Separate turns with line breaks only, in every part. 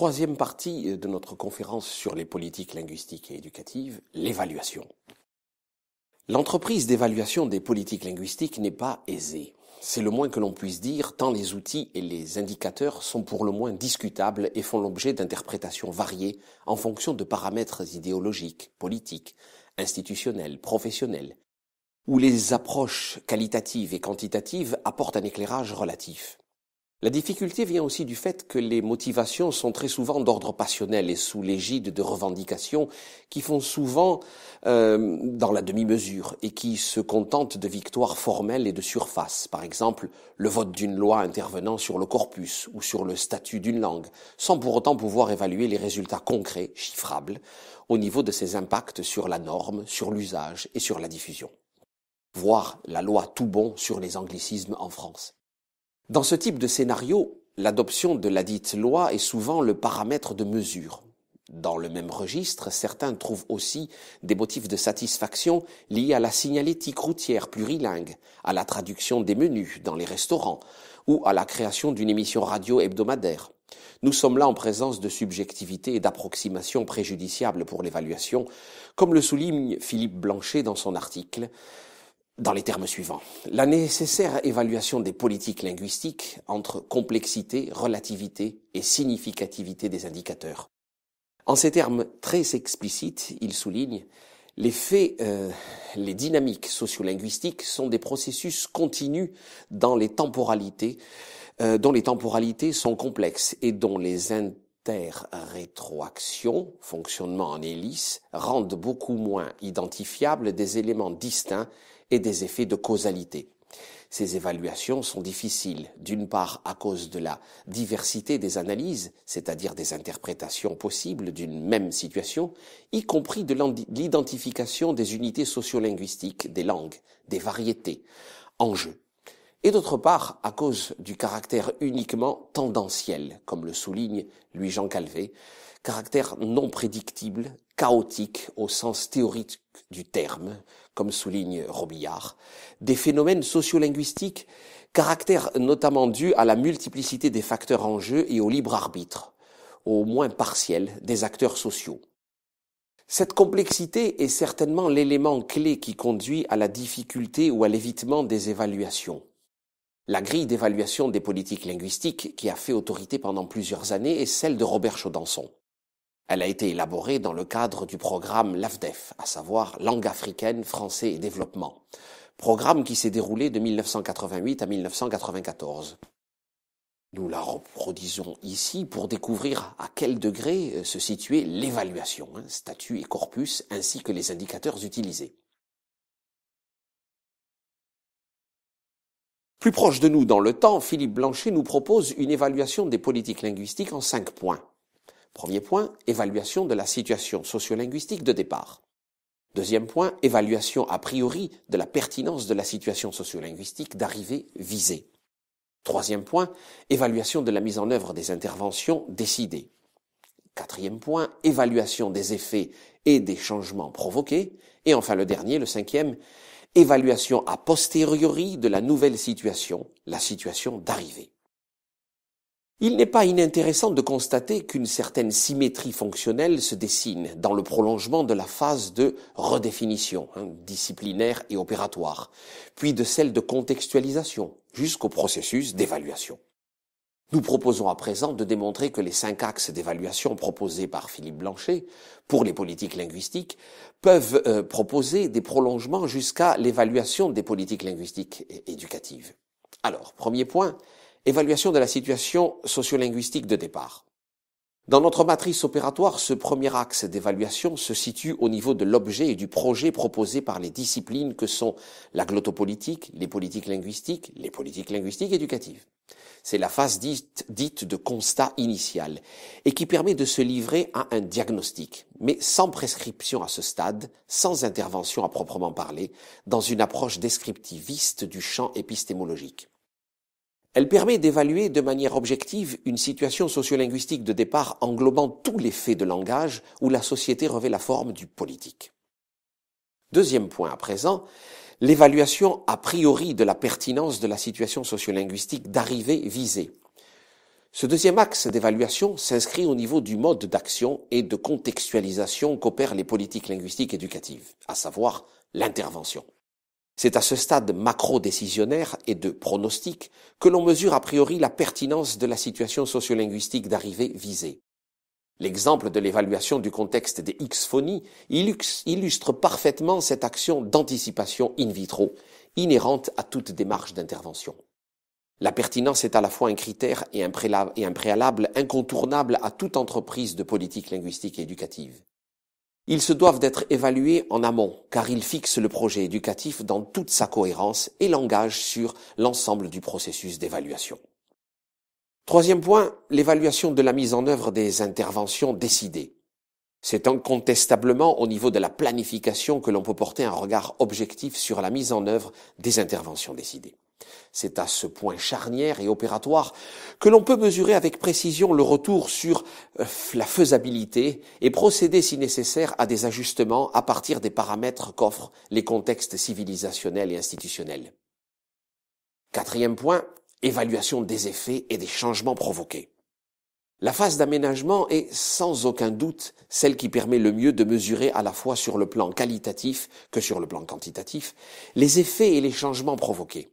Troisième partie de notre conférence sur les politiques linguistiques et éducatives, l'évaluation. L'entreprise d'évaluation des politiques linguistiques n'est pas aisée. C'est le moins que l'on puisse dire, tant les outils et les indicateurs sont pour le moins discutables et font l'objet d'interprétations variées en fonction de paramètres idéologiques, politiques, institutionnels, professionnels, où les approches qualitatives et quantitatives apportent un éclairage relatif. La difficulté vient aussi du fait que les motivations sont très souvent d'ordre passionnel et sous l'égide de revendications qui font souvent dans la demi-mesure et qui se contentent de victoires formelles et de surface. Par exemple, le vote d'une loi intervenant sur le corpus ou sur le statut d'une langue, sans pour autant pouvoir évaluer les résultats concrets, chiffrables, au niveau de ses impacts sur la norme, sur l'usage et sur la diffusion. Voire la loi tout bon sur les anglicismes en France. Dans ce type de scénario, l'adoption de la dite loi est souvent le paramètre de mesure. Dans le même registre, certains trouvent aussi des motifs de satisfaction liés à la signalétique routière plurilingue, à la traduction des menus dans les restaurants ou à la création d'une émission radio hebdomadaire. Nous sommes là en présence de subjectivité et d'approximations préjudiciables pour l'évaluation, comme le souligne Philippe Blanchet dans son article, dans les termes suivants. La nécessaire évaluation des politiques linguistiques entre complexité, relativité et significativité des indicateurs. En ces termes très explicites, il souligne les faits, les dynamiques sociolinguistiques sont des processus continus dont les temporalités sont complexes et dont les interrétroactions, fonctionnement en hélice, rendent beaucoup moins identifiables des éléments distincts et des effets de causalité. Ces évaluations sont difficiles, d'une part à cause de la diversité des analyses, c'est-à-dire des interprétations possibles d'une même situation, y compris de l'identification des unités sociolinguistiques, des langues, des variétés, en jeu. Et d'autre part à cause du caractère uniquement tendanciel, comme le souligne Louis-Jean Calvet, caractère non prédictible, chaotique au sens théorique du terme, comme souligne Robillard, des phénomènes sociolinguistiques, caractère notamment dû à la multiplicité des facteurs en jeu et au libre arbitre, au moins partiel, des acteurs sociaux. Cette complexité est certainement l'élément clé qui conduit à la difficulté ou à l'évitement des évaluations. La grille d'évaluation des politiques linguistiques qui a fait autorité pendant plusieurs années est celle de Robert Chaudenson. Elle a été élaborée dans le cadre du programme LAFDEF, à savoir Langue africaine, français et développement, programme qui s'est déroulé de 1988 à 1994. Nous la reproduisons ici pour découvrir à quel degré se situait l'évaluation, statut et corpus, ainsi que les indicateurs utilisés. Plus proche de nous dans le temps, Philippe Blanchet nous propose une évaluation des politiques linguistiques en 5 points. Premier point, évaluation de la situation sociolinguistique de départ. Deuxième point, évaluation a priori de la pertinence de la situation sociolinguistique d'arrivée visée. Troisième point, évaluation de la mise en œuvre des interventions décidées. Quatrième point, évaluation des effets et des changements provoqués. Et enfin le dernier, le cinquième, évaluation a posteriori de la nouvelle situation, la situation d'arrivée. Il n'est pas inintéressant de constater qu'une certaine symétrie fonctionnelle se dessine dans le prolongement de la phase de redéfinition, disciplinaire et opératoire, puis de celle de contextualisation, jusqu'au processus d'évaluation. Nous proposons à présent de démontrer que les 5 axes d'évaluation proposés par Philippe Blanchet pour les politiques linguistiques peuvent proposer des prolongements jusqu'à l'évaluation des politiques linguistiques et éducatives. Alors, premier point, évaluation de la situation sociolinguistique de départ. Dans notre matrice opératoire, ce premier axe d'évaluation se situe au niveau de l'objet et du projet proposé par les disciplines que sont la glottopolitique, les politiques linguistiques éducatives. C'est la phase dite de constat initial et qui permet de se livrer à un diagnostic, mais sans prescription à ce stade, sans intervention à proprement parler, dans une approche descriptiviste du champ épistémologique. Elle permet d'évaluer de manière objective une situation sociolinguistique de départ englobant tous les faits de langage où la société revêt la forme du politique. Deuxième point à présent, l'évaluation a priori de la pertinence de la situation sociolinguistique d'arrivée visée. Ce deuxième axe d'évaluation s'inscrit au niveau du mode d'action et de contextualisation qu'opèrent les politiques linguistiques éducatives, à savoir l'intervention. C'est à ce stade macro-décisionnaire et de pronostic que l'on mesure a priori la pertinence de la situation sociolinguistique d'arrivée visée. L'exemple de l'évaluation du contexte des X-phonies illustre parfaitement cette action d'anticipation in vitro, inhérente à toute démarche d'intervention. La pertinence est à la fois un critère et un préalable incontournable à toute entreprise de politique linguistique et éducative. Ils se doivent d'être évalués en amont, car ils fixent le projet éducatif dans toute sa cohérence et l'engagent sur l'ensemble du processus d'évaluation. Troisième point, l'évaluation de la mise en œuvre des interventions décidées. C'est incontestablement au niveau de la planification que l'on peut porter un regard objectif sur la mise en œuvre des interventions décidées. C'est à ce point charnière et opératoire que l'on peut mesurer avec précision le retour sur la faisabilité et procéder si nécessaire à des ajustements à partir des paramètres qu'offrent les contextes civilisationnels et institutionnels. Quatrième point, évaluation des effets et des changements provoqués. La phase d'aménagement est sans aucun doute celle qui permet le mieux de mesurer à la fois sur le plan qualitatif que sur le plan quantitatif les effets et les changements provoqués.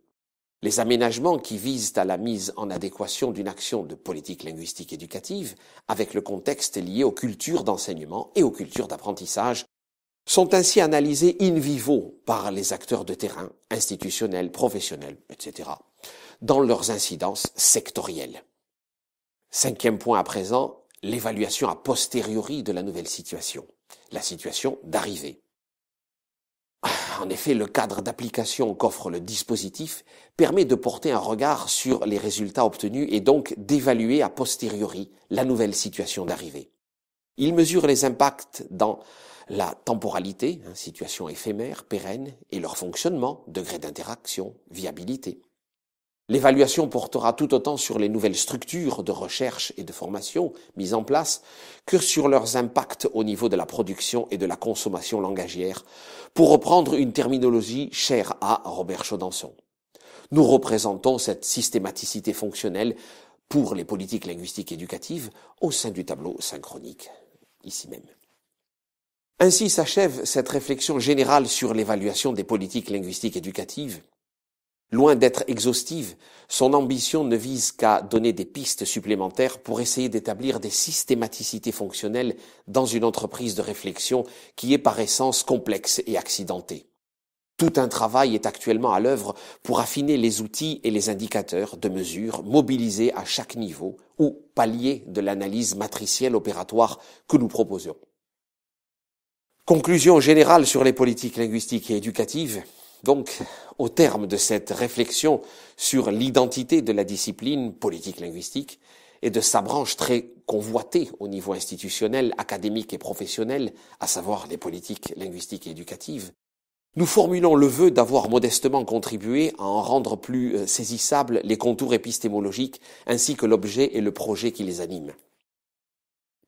Les aménagements qui visent à la mise en adéquation d'une action de politique linguistique éducative avec le contexte lié aux cultures d'enseignement et aux cultures d'apprentissage sont ainsi analysés in vivo par les acteurs de terrain, institutionnels, professionnels, etc., dans leurs incidences sectorielles. Cinquième point à présent, l'évaluation a posteriori de la nouvelle situation, la situation d'arrivée. En effet, le cadre d'application qu'offre le dispositif permet de porter un regard sur les résultats obtenus et donc d'évaluer a posteriori la nouvelle situation d'arrivée. Il mesure les impacts dans la temporalité, situation éphémère, pérenne, et leur fonctionnement, degré d'interaction, viabilité. L'évaluation portera tout autant sur les nouvelles structures de recherche et de formation mises en place que sur leurs impacts au niveau de la production et de la consommation langagière, pour reprendre une terminologie chère à Robert Chaudenson. Nous représentons cette systématicité fonctionnelle pour les politiques linguistiques éducatives au sein du tableau synchronique, ici même. Ainsi s'achève cette réflexion générale sur l'évaluation des politiques linguistiques éducatives. Loin d'être exhaustive, son ambition ne vise qu'à donner des pistes supplémentaires pour essayer d'établir des systématicités fonctionnelles dans une entreprise de réflexion qui est par essence complexe et accidentée. Tout un travail est actuellement à l'œuvre pour affiner les outils et les indicateurs de mesure mobilisés à chaque niveau ou palier de l'analyse matricielle opératoire que nous proposons. Conclusion générale sur les politiques linguistiques et éducatives. Donc, au terme de cette réflexion sur l'identité de la discipline politique linguistique et de sa branche très convoitée au niveau institutionnel, académique et professionnel, à savoir les politiques linguistiques et éducatives, nous formulons le vœu d'avoir modestement contribué à en rendre plus saisissables les contours épistémologiques ainsi que l'objet et le projet qui les animent.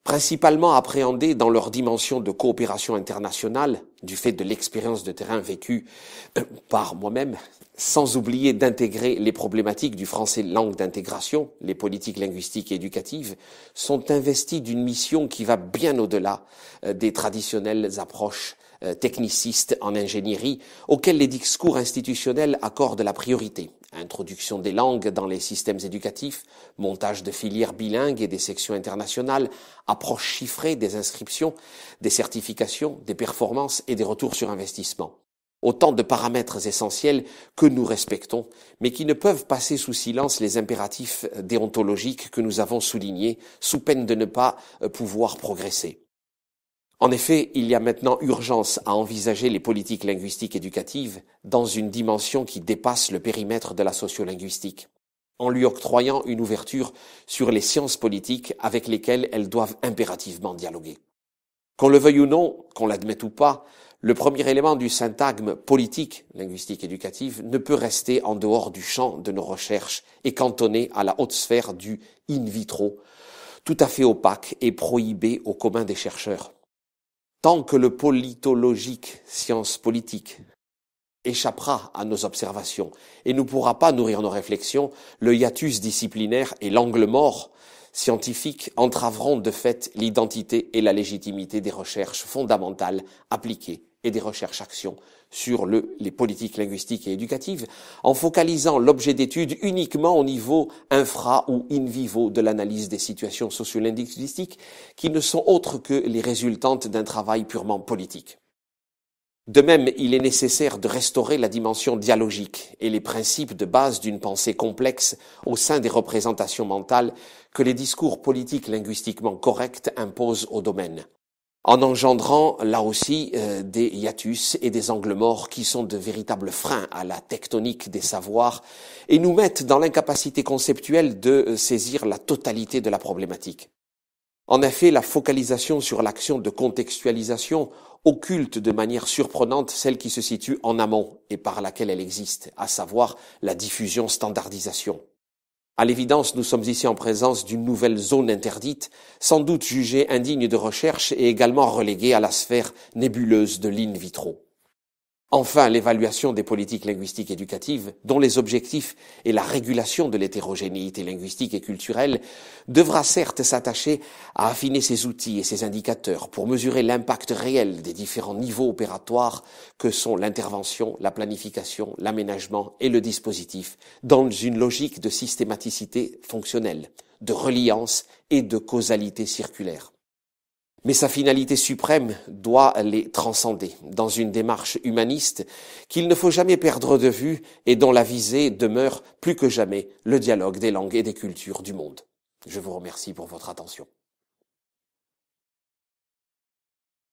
Principalement appréhendés dans leur dimension de coopération internationale, du fait de l'expérience de terrain vécue par moi-même, sans oublier d'intégrer les problématiques du français langue d'intégration, les politiques linguistiques et éducatives, sont investis d'une mission qui va bien au-delà des traditionnelles approches technicistes en ingénierie, auxquelles les discours institutionnels accordent la priorité. Introduction des langues dans les systèmes éducatifs, montage de filières bilingues et des sections internationales, approche chiffrée des inscriptions, des certifications, des performances et des retours sur investissement. Autant de paramètres essentiels que nous respectons, mais qui ne peuvent passer sous silence les impératifs déontologiques que nous avons soulignés, sous peine de ne pas pouvoir progresser. En effet, il y a maintenant urgence à envisager les politiques linguistiques éducatives dans une dimension qui dépasse le périmètre de la sociolinguistique, en lui octroyant une ouverture sur les sciences politiques avec lesquelles elles doivent impérativement dialoguer. Qu'on le veuille ou non, qu'on l'admette ou pas, le premier élément du syntagme politique linguistique éducative ne peut rester en dehors du champ de nos recherches et cantonné à la haute sphère du in vitro, tout à fait opaque et prohibé au commun des chercheurs. Tant que le politologique, science politique, échappera à nos observations et ne pourra pas nourrir nos réflexions, le hiatus disciplinaire et l'angle mort scientifiques entraveront de fait l'identité et la légitimité des recherches fondamentales appliquées et des recherches-actions sur les politiques linguistiques et éducatives, en focalisant l'objet d'étude uniquement au niveau infra ou in vivo de l'analyse des situations sociolinguistiques qui ne sont autres que les résultantes d'un travail purement politique. De même, il est nécessaire de restaurer la dimension dialogique et les principes de base d'une pensée complexe au sein des représentations mentales que les discours politiques linguistiquement corrects imposent au domaine, en engendrant là aussi des hiatus et des angles morts qui sont de véritables freins à la tectonique des savoirs et nous mettent dans l'incapacité conceptuelle de saisir la totalité de la problématique. En effet, la focalisation sur l'action de contextualisation occulte de manière surprenante celle qui se situe en amont et par laquelle elle existe, à savoir la diffusion-standardisation. À l'évidence, nous sommes ici en présence d'une nouvelle zone interdite, sans doute jugée indigne de recherche et également reléguée à la sphère nébuleuse de l'in vitro. Enfin, l'évaluation des politiques linguistiques éducatives, dont les objectifs est la régulation de l'hétérogénéité linguistique et culturelle, devra certes s'attacher à affiner ses outils et ses indicateurs pour mesurer l'impact réel des différents niveaux opératoires que sont l'intervention, la planification, l'aménagement et le dispositif, dans une logique de systématicité fonctionnelle, de reliance et de causalité circulaire. Mais sa finalité suprême doit les transcender dans une démarche humaniste qu'il ne faut jamais perdre de vue et dont la visée demeure plus que jamais le dialogue des langues et des cultures du monde. Je vous remercie pour votre attention.